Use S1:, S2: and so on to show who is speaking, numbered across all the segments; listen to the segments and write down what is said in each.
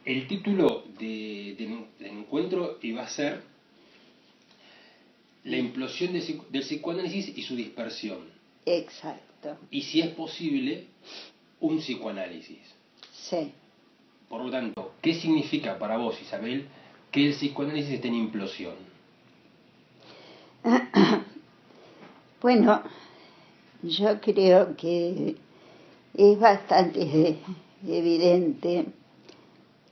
S1: el título del encuentro iba a ser la implosión del psicoanálisis y su dispersión.
S2: Exacto.
S1: Y si es posible, un psicoanálisis.
S2: Sí.
S1: Por lo tanto, ¿qué significa para vos, Isabel, que el psicoanálisis esté en implosión?
S2: Bueno, yo creo que es bastante evidente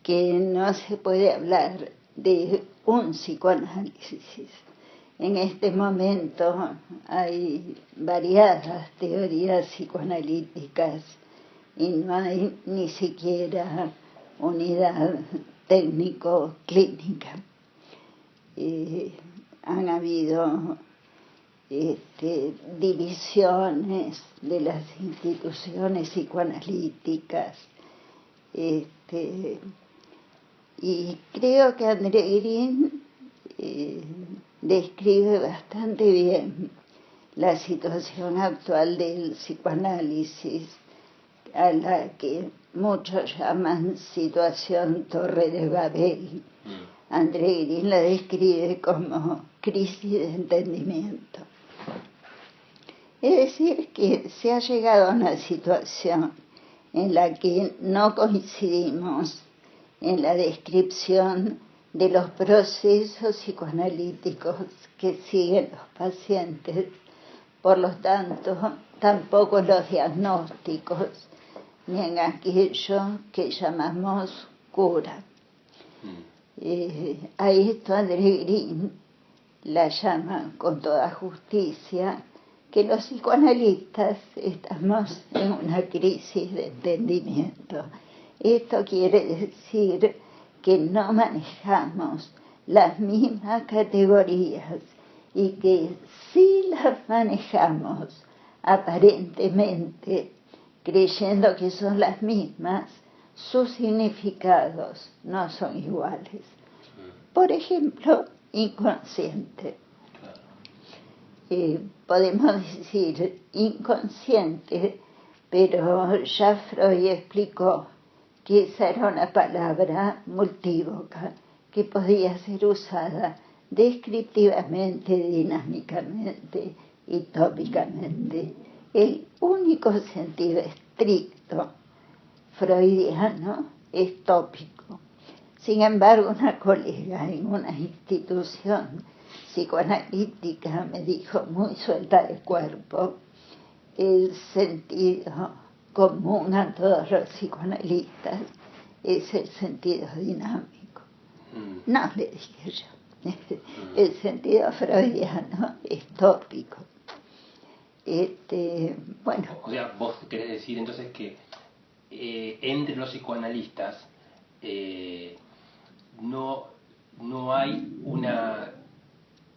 S2: que no se puede hablar de un psicoanálisis. En este momento hay variadas teorías psicoanalíticas y no hay ni siquiera unidad técnico-clínica. Han habido divisiones de las instituciones psicoanalíticas, y creo que André Green describe bastante bien la situación actual del psicoanálisis, a la que muchos llaman situación Torre de Babel. André Green la describe como crisis de entendimiento. Es decir, que se ha llegado a una situación en la que no coincidimos en la descripción de los procesos psicoanalíticos que siguen los pacientes, por lo tanto, tampoco los diagnósticos, ni en aquello que llamamos cura. A esto André Green la llama con toda justicia que los psicoanalistas estamos en una crisis de entendimiento. Esto quiere decir que no manejamos las mismas categorías y que si las manejamos aparentemente creyendo que son las mismas, sus significados no son iguales. Por ejemplo, inconsciente. Podemos decir inconsciente, pero ya Freud explicó que esa era una palabra multívoca que podía ser usada descriptivamente, dinámicamente y tópicamente. El único sentido estricto freudiano es tópico. Sin embargo, una colega en una institución psicoanalítica me dijo muy suelta de cuerpo: el sentido común a todos los psicoanalistas es el sentido dinámico. No, le dije yo, el sentido freudiano es tópico. Bueno.
S1: O sea, vos querés decir entonces que entre los psicoanalistas no hay una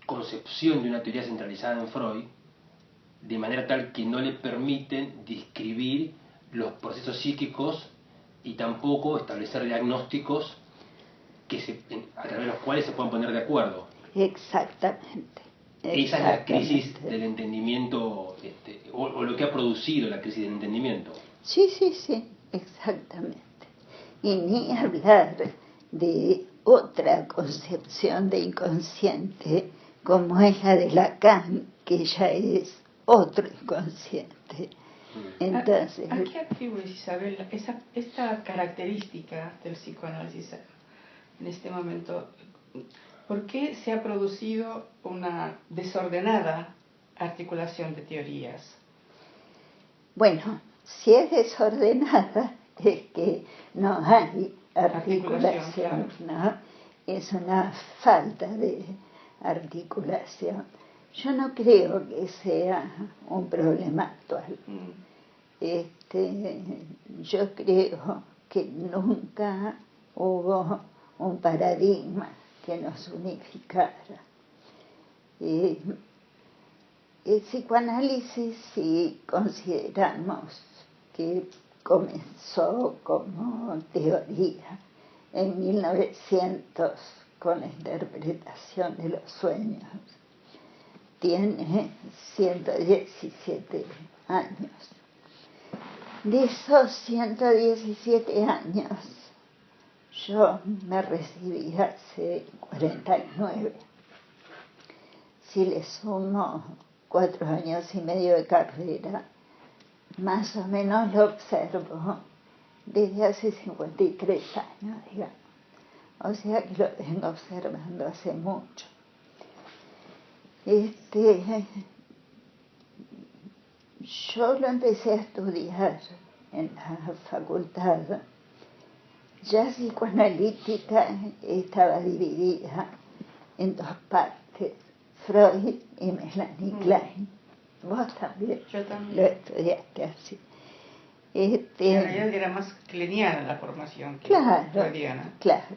S1: concepción de una teoría centralizada en Freud, de manera tal que no le permiten describir los procesos psíquicos y tampoco establecer diagnósticos a través de los cuales se puedan poner de acuerdo.
S2: Exactamente.
S1: Esa es la crisis del entendimiento, o lo que ha producido la crisis del entendimiento.
S2: Sí, exactamente. Y ni hablar de otra concepción de inconsciente como es la de Lacan, que ya es otro inconsciente. Entonces,
S3: ¿A qué atribuyes, Isabel, esta característica del psicoanálisis en este momento? ¿Por qué se ha producido una desordenada articulación de teorías?
S2: Bueno, si es desordenada es que no hay articulación, ¿no? Es una falta de articulación. Yo no creo que sea un problema actual. Yo creo que nunca hubo un paradigma que nos unificara. El psicoanálisis, si consideramos que comenzó como teoría en 1900 con la interpretación de los sueños, tiene 117 años. De esos 117 años, Yo me recibí hace 49. Si le sumo 4 años y medio de carrera, más o menos lo observo desde hace 53 años, digamos. O sea que lo vengo observando hace mucho. Yo lo empecé a estudiar en la facultad. Ya psicoanalítica estaba dividida en 2 partes, Freud y Melanie Klein. Vos también.
S3: Yo también.
S2: Lo estudiaste así.
S3: En realidad era más kleiniana la formación que freudiana.
S2: Claro.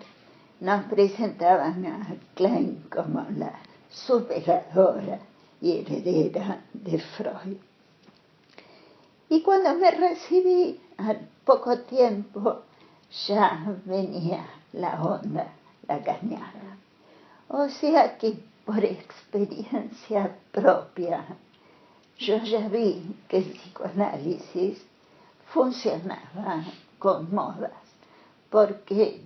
S2: Nos presentaban a Klein como la superadora y heredera de Freud. Y cuando me recibí, al poco tiempo, ya venía la onda lacaniana. O sea que por experiencia propia, yo ya vi que el psicoanálisis funcionaba con modas, porque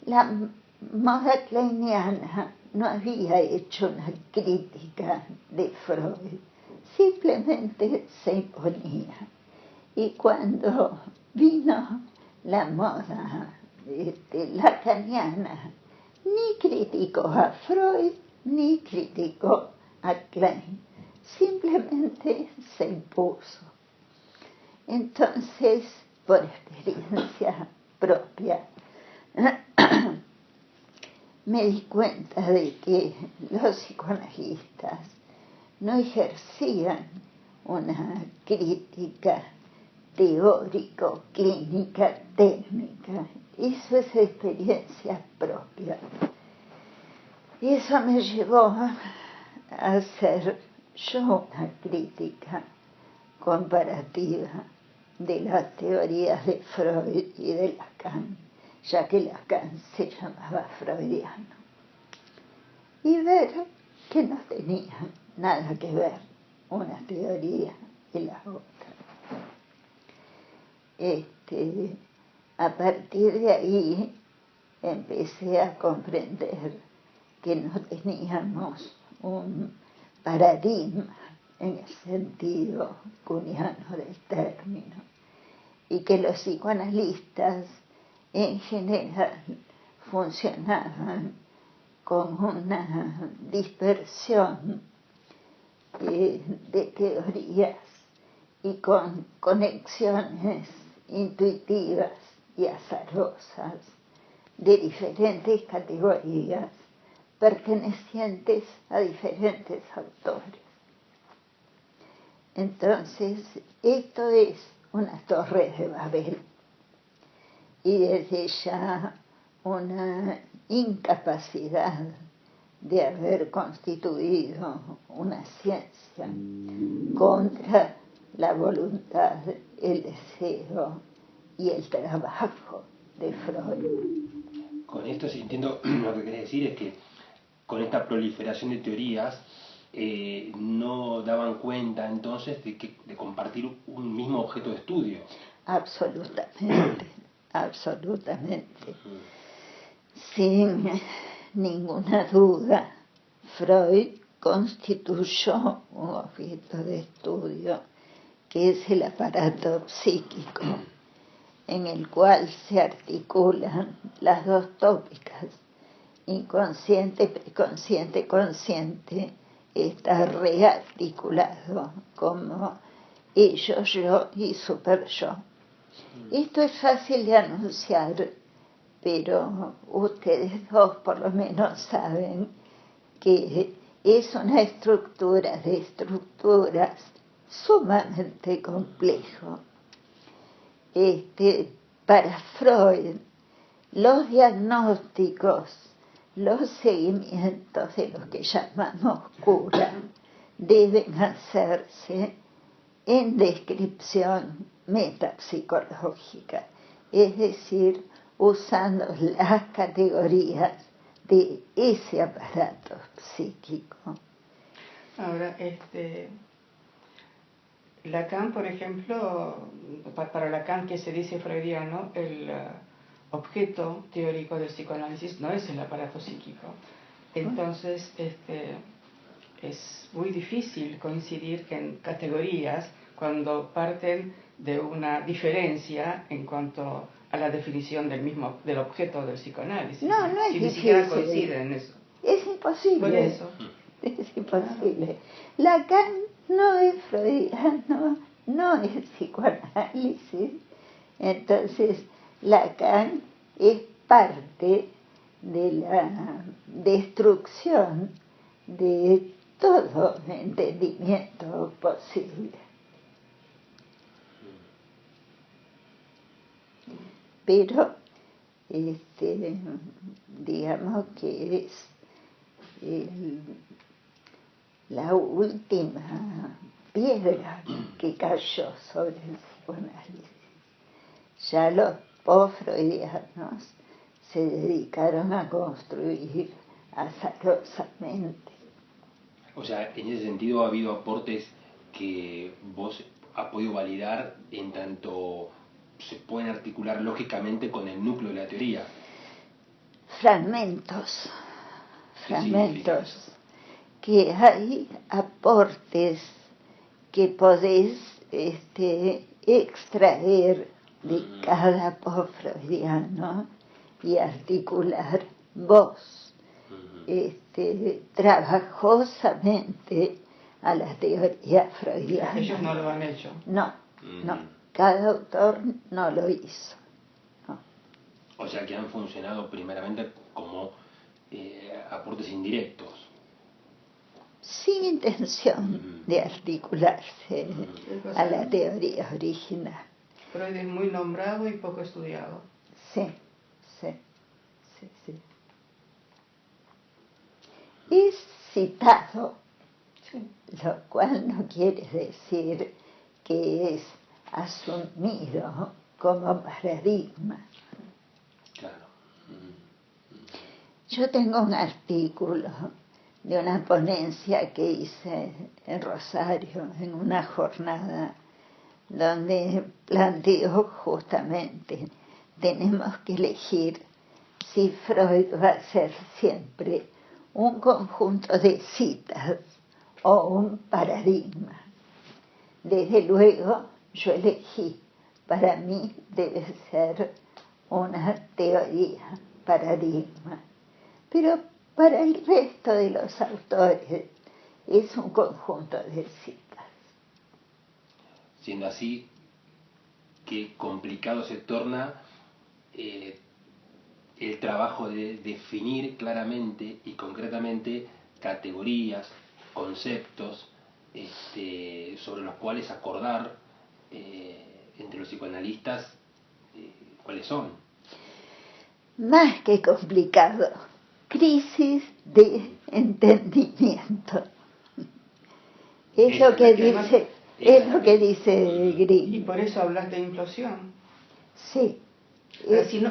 S2: la moda kleiniana no había hecho una crítica de Freud, simplemente se imponía. Y cuando vino la moda lacaniana, ni criticó a Freud, ni criticó a Klein, simplemente se impuso. Entonces, por experiencia propia, me di cuenta de que los psicoanalistas no ejercían una crítica teórico, clínica, técnica. Eso es experiencia propia. Y eso me llevó a hacer yo una crítica comparativa de las teorías de Freud y de Lacan, ya que Lacan se llamaba freudiano, y ver que no tenían nada que ver una teoría y la otra. A partir de ahí empecé a comprender que no teníamos un paradigma en el sentido kuhniano del término, y que los psicoanalistas en general funcionaban con una dispersión de teorías y con conexiones intuitivas y azarosas de diferentes categorías pertenecientes a diferentes autores. Entonces, esto es una torre de Babel, y desde ya una incapacidad de haber constituido una ciencia contra la voluntad, el deseo y el trabajo de Freud.
S1: Con esto, si entiendo lo que querés decir, es que con esta proliferación de teorías no daban cuenta entonces de compartir un mismo objeto de estudio.
S2: Absolutamente, absolutamente. Sin ninguna duda, Freud constituyó un objeto de estudio que es el aparato psíquico, en el cual se articulan las 2 tópicas, inconsciente, preconsciente, consciente. Está rearticulado como ello, yo y super yo. Esto es fácil de anunciar, pero ustedes 2 por lo menos saben que es una estructura de estructuras sumamente complejo. Para Freud, los diagnósticos, los seguimientos de lo que llamamos cura, deben hacerse en descripción metapsicológica, es decir, usando las categorías de ese aparato psíquico.
S3: Ahora, Lacan, por ejemplo, para Lacan, que se dice freudiano, objeto teórico del psicoanálisis no es el aparato psíquico. Entonces, es muy difícil coincidir en categorías cuando parten de una diferencia en cuanto a la definición del objeto del psicoanálisis.
S2: No, no es
S3: si
S2: difícil.
S3: Ni siquiera coinciden en eso.
S2: Es imposible.
S3: Por eso.
S2: Es imposible. Lacan no es freudiano, no es psicoanálisis. Entonces, Lacan es parte de la destrucción de todo entendimiento posible. Pero digamos que es la última piedra que cayó sobre el psicoanálisis. Ya los post-freudianos se dedicaron a construir azarosamente.
S1: O sea, en ese sentido ha habido aportes que vos has podido validar en tanto se pueden articular lógicamente con el núcleo de la teoría.
S2: Fragmentos, que hay aportes que podés extraer de cada post-freudiano y articular vos trabajosamente a la teoría freudiana.
S3: Ellos no lo han hecho.
S2: No, cada autor no lo hizo. No.
S1: O sea que han funcionado primeramente como aportes indirectos.
S2: Sin intención de articularse a la teoría original.
S3: Freud es muy nombrado y poco estudiado.
S2: Sí. Es citado, lo cual no quiere decir que es asumido como paradigma.
S1: Claro.
S2: Yo tengo un artículo de una ponencia que hice en Rosario, en una jornada, donde planteo justamente, tenemos que elegir si Freud va a ser siempre un conjunto de citas o un paradigma. Desde luego, yo elegí, para mí debe ser una teoría, paradigma. Pero para el resto de los autores es un conjunto de citas.
S1: Siendo así, qué complicado se torna el trabajo de definir claramente y concretamente categorías, conceptos sobre los cuales acordar entre los psicoanalistas cuáles son.
S2: Más que complicado, crisis de entendimiento. Es lo que dice Green.
S3: Y por eso hablas de implosión.
S2: Sí.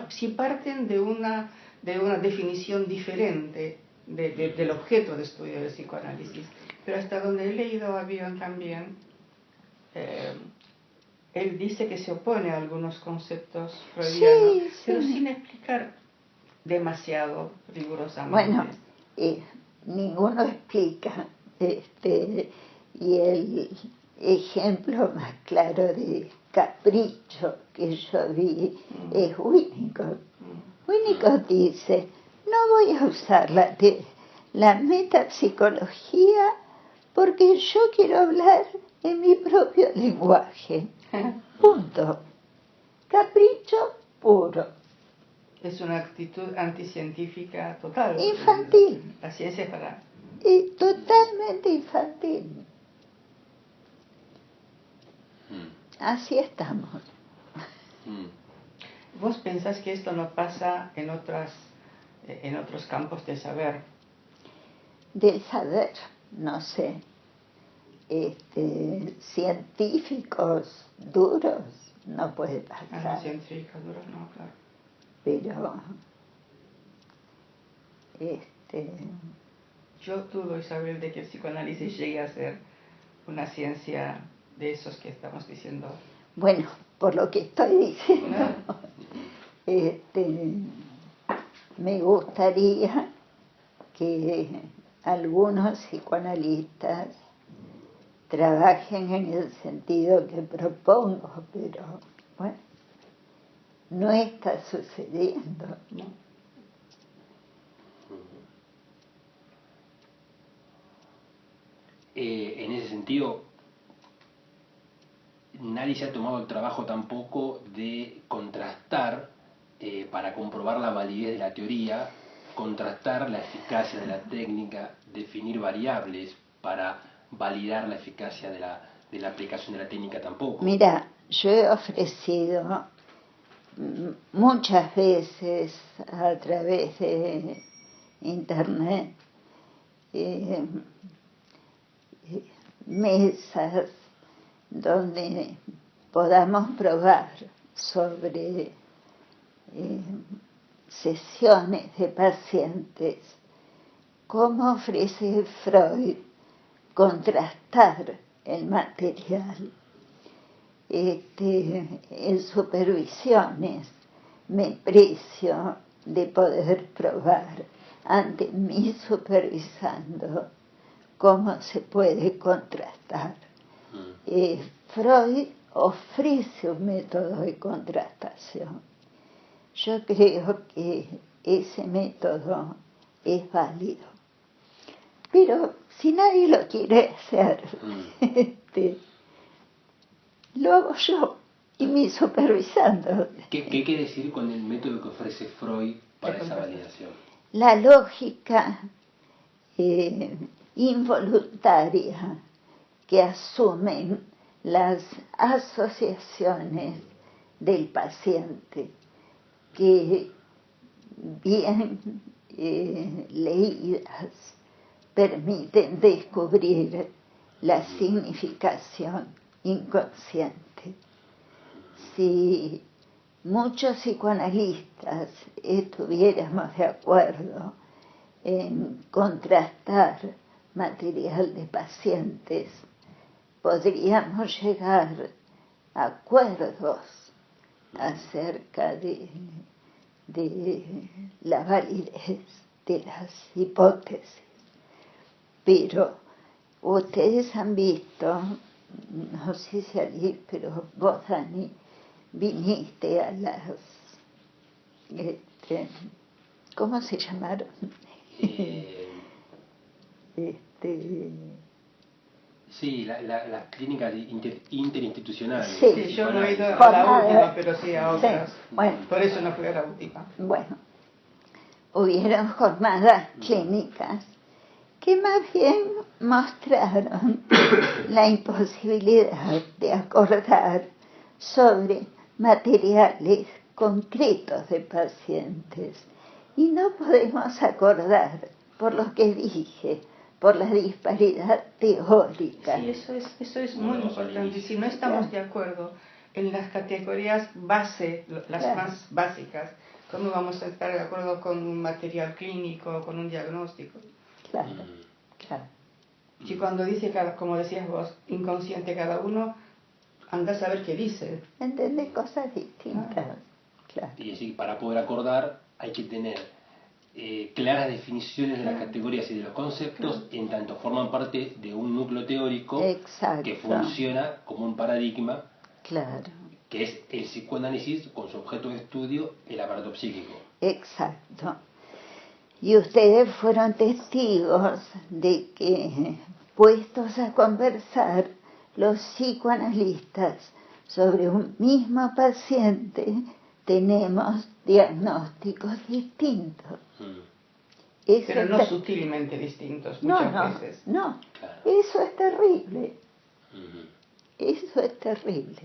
S3: Si parten de una definición diferente del objeto de estudio del psicoanálisis, pero hasta donde he leído a Bion también, él dice que se opone a algunos conceptos freudianos, pero sin explicar demasiado rigurosamente.
S2: Bueno, ninguno explica, y el ejemplo más claro de capricho que yo vi es Winnicott. Winnicott dice, no voy a usar la metapsicología porque yo quiero hablar en mi propio lenguaje. Punto. Capricho puro.
S3: Es una actitud anticientífica total.
S2: Infantil.
S3: La ciencia es para...
S2: totalmente infantil. Así estamos.
S3: ¿Vos pensás que esto no pasa en otros campos del saber?
S2: Del saber, no sé. Científicos duros no puede pasar.
S3: Científicos duros no, claro.
S2: Pero
S3: yo dudo, Isabel, de que el psicoanálisis llegue a ser una ciencia de esos que estamos diciendo.
S2: Bueno, por lo que estoy diciendo, me gustaría que algunos psicoanalistas trabajen en el sentido que propongo, pero bueno, no está sucediendo, ¿no?
S1: En ese sentido, nadie se ha tomado el trabajo tampoco de contrastar, para comprobar la validez de la teoría, contrastar la eficacia de la técnica, definir variables para validar la eficacia de la aplicación de la técnica tampoco.
S2: Mira, yo he ofrecido muchas veces a través de internet mesas donde podamos probar sobre sesiones de pacientes cómo ofrece Freud contrastar el material en supervisiones. Me precio de poder probar ante mí supervisando cómo se puede contrastar. Freud ofrece un método de contrastación. Yo creo que ese método es válido. Pero si nadie lo quiere hacer, lo hago yo y mi supervisando.
S1: ¿Qué quiere decir con el método que ofrece Freud para esa validación?
S2: La lógica involuntaria que asumen las asociaciones del paciente, que bien leídas permiten descubrir la significación inconsciente. Si muchos psicoanalistas estuviéramos de acuerdo en contrastar material de pacientes, podríamos llegar a acuerdos acerca de la validez de las hipótesis. Pero ustedes han visto, no sé si allí, pero vos, Dani, viniste a las, ¿cómo se llamaron?
S1: Sí, las clínicas interinstitucionales.
S2: Sí,
S3: yo no he ido a la última, pero sí a otras.
S2: Sí, bueno,
S3: por eso no fui a la última.
S2: Bueno, hubieron jornadas clínicas que más bien mostraron la imposibilidad de acordar sobre materiales concretos de pacientes. Y no podemos acordar, por lo que dije, por la disparidad teórica.
S3: Sí, eso es muy importante. Si no estamos de acuerdo en las categorías base, las más básicas, ¿cómo vamos a estar de acuerdo con un material clínico, con un diagnóstico?
S2: Claro.
S3: Y cuando dice, como decías vos, inconsciente cada uno, anda a saber qué dice.
S2: Entiende cosas distintas. Claro.
S1: Y así, para poder acordar, hay que tener claras definiciones de las categorías y de los conceptos, en tanto forman parte de un núcleo teórico.
S2: Exacto.
S1: Que funciona como un paradigma,
S2: claro,
S1: que es el psicoanálisis con su objeto de estudio, el aparato psíquico.
S2: Exacto. Y ustedes fueron testigos de que, puestos a conversar, los psicoanalistas sobre un mismo paciente, tenemos diagnósticos distintos.
S3: Pero no sutilmente distintos, muchas veces.
S2: No,
S1: claro.
S2: Eso es terrible. Eso es terrible.